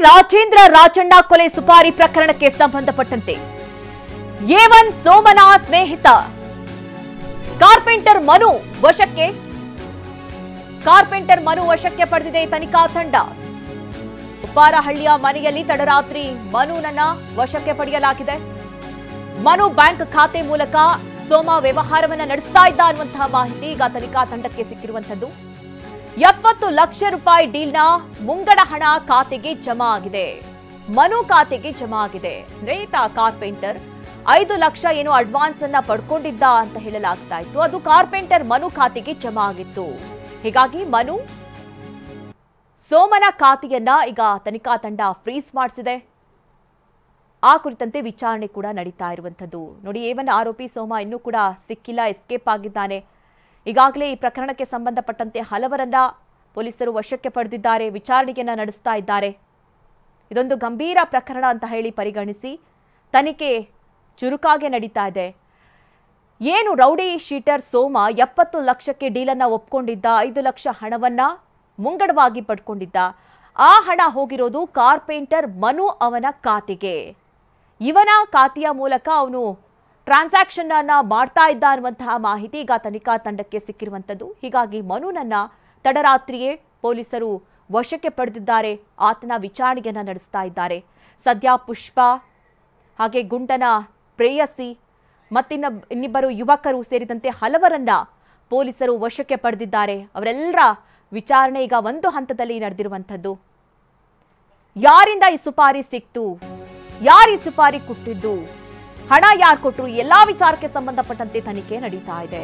ರಾಜೇಂದ್ರ ರಾಜಣ್ಣ ಕೊಲೆ ಸುಪಾರಿ ಪ್ರಕರಣಕ್ಕೆ ಸಂಬಂಧಪಟ್ಟಂತೆ ಎ1 ಸೋಮನ ಸ್ನೇಹಿತ ಕಾರ್ಪೆಂಟರ್ ಮನು ವಶಕ್ಕೆ ಪಡೆದಿದೆ ತನಿಖಾ ತಂಡ. ಉಪ್ಪಾರಹಳ್ಳಿಯ ಮನೆಯಲ್ಲಿ ತಡರಾತ್ರಿ ಮನುನನ್ನ ವಶಕ್ಕೆ ಪಡೆಯಲಾಗಿದೆ. ಮನು ಬ್ಯಾಂಕ್ ಖಾತೆ ಮೂಲಕ ಸೋಮ ವ್ಯವಹಾರವನ್ನ ನಡೆಸ್ತಾ ಇದ್ದ ಅನ್ನುವಂತಹ ಮಾಹಿತಿ ಈಗ ತನಿಖಾ ತಂಡಕ್ಕೆ ಸಿಕ್ಕಿರುವಂತದ್ದು. 70 ಲಕ್ಷ ರೂಪಾಯಿ ಡೀಲ್ನ ಮುಂಗಡ ಹಣ ಖಾತೆಗೆ ಜಮಾ ಆಗಿದೆ. ಮನು ಖಾತೆಗೆ ಜಮಾ ಆಗಿದೆ. ರೈತ ಕಾರ್ಪೆಂಟರ್ 5 ಲಕ್ಷ ಏನು ಅಡ್ವಾನ್ಸ್ ಅನ್ನ ಪಡ್ಕೊಂಡಿದ್ದ ಅಂತ ಹೇಳಲಾಗ್ತಾ ಇತ್ತು. ಅದು ಕಾರ್ಪೆಂಟರ್ ಮನು ಖಾತೆಗೆ ಜಮಾ ಆಗಿತ್ತು. ಹೀಗಾಗಿ ಮನು ಸೋಮನ ಖಾತೆಯನ್ನ ಈಗ ತನಿಖಾ ತಂಡ ಫ್ರೀಸ್ ಮಾಡಿಸಿದೆ. ಆ ಕುರಿತಂತೆ ವಿಚಾರಣೆ ಕೂಡ ನಡೀತಾ ಇರುವಂತದ್ದು. ನೋಡಿ, ಎ1 ಆರೋಪಿ ಸೋಮ ಇನ್ನೂ ಕೂಡ ಸಿಕ್ಕಿಲ್ಲ, ಎಸ್ಕೇಪ್ ಆಗಿದ್ದಾನೆ. ಈಗಾಗಲೇ ಈ ಪ್ರಕರಣಕ್ಕೆ ಸಂಬಂಧಪಟ್ಟಂತೆ ಹಲವರನ್ನ ಪೊಲೀಸರು ವಶಕ್ಕೆ ಪಡೆದಿದ್ದಾರೆ, ವಿಚಾರಣೆಯನ್ನ ನಡೆಸ್ತಾ ಇದ್ದಾರೆ. ಇದೊಂದು ಗಂಭೀರ ಪ್ರಕರಣ ಅಂತ ಹೇಳಿ ಪರಿಗಣಿಸಿ ತನಿಖೆ ಚುರುಕಾಗಿ ನಡೀತಾ ಇದೆ. ಏನು ರೌಡಿ ಶೀಟರ್ ಸೋಮ 70 ಲಕ್ಷಕ್ಕೆ ಡೀಲನ್ನ ಒಪ್ಕೊಂಡಿದ್ದ, 5 ಲಕ್ಷ ಹಣವನ್ನ ಮುಂಗಡವಾಗಿ ಪಡ್ಕೊಂಡಿದ್ದ. ಆ ಹಣ ಹೋಗಿರೋದು ಕಾರ್ಪೆಂಟರ್ ಮನು ಅವನ ಖಾತೆಗೆ. ಇವನ ಖಾತೆಯ ಮೂಲಕ ಅವನು ಟ್ರಾನ್ಸಾಕ್ಷನ್ ಅನ್ನ ಮಾಡ್ತಾ ಇದ್ದ ಅನ್ನುವಂತಹ ಮಾಹಿತಿ ಈಗ ತನಿಖಾ ತಂಡಕ್ಕೆ ಸಿಕ್ಕಿರುವಂತದ್ದು. ಹೀಗಾಗಿ ಮನುನನ್ನ ತಡರಾತ್ರಿಯೇ ಪೊಲೀಸರು ವಶಕ್ಕೆ ಪಡೆದಿದ್ದಾರೆ. ಆತನ ವಿಚಾರಣೆಯನ್ನ ನಡೆಸ್ತಾ ಇದ್ದಾರೆ. ಸದ್ಯ ಪುಷ್ಪ ಹಾಗೆ ಗುಂಡನ ಪ್ರೇಯಸಿ ಇನ್ನಿಬ್ಬರು ಯುವಕರು ಸೇರಿದಂತೆ ಹಲವರನ್ನ ಪೊಲೀಸರು ವಶಕ್ಕೆ ಪಡೆದಿದ್ದಾರೆ. ಅವರೆಲ್ಲರ ವಿಚಾರಣೆ ಈಗ ಒಂದು ಹಂತದಲ್ಲಿ ನಡೆದಿರುವಂತದ್ದು. ಯಾರಿಂದ ಈ ಸುಪಾರಿ ಸಿಕ್ತು, ಯಾರು ಈ ಸುಪಾರಿ ಕೊಟ್ಟಿದ್ದು, ಹಣ ಯಾರು ಕೊಟ್ಟರು, ಎಲ್ಲಾ ವಿಚಾರಕ್ಕೆ ಸಂಬಂಧಪಟ್ಟಂತೆ ತನಿಖೆ ನಡೀತಾ ಇದೆ.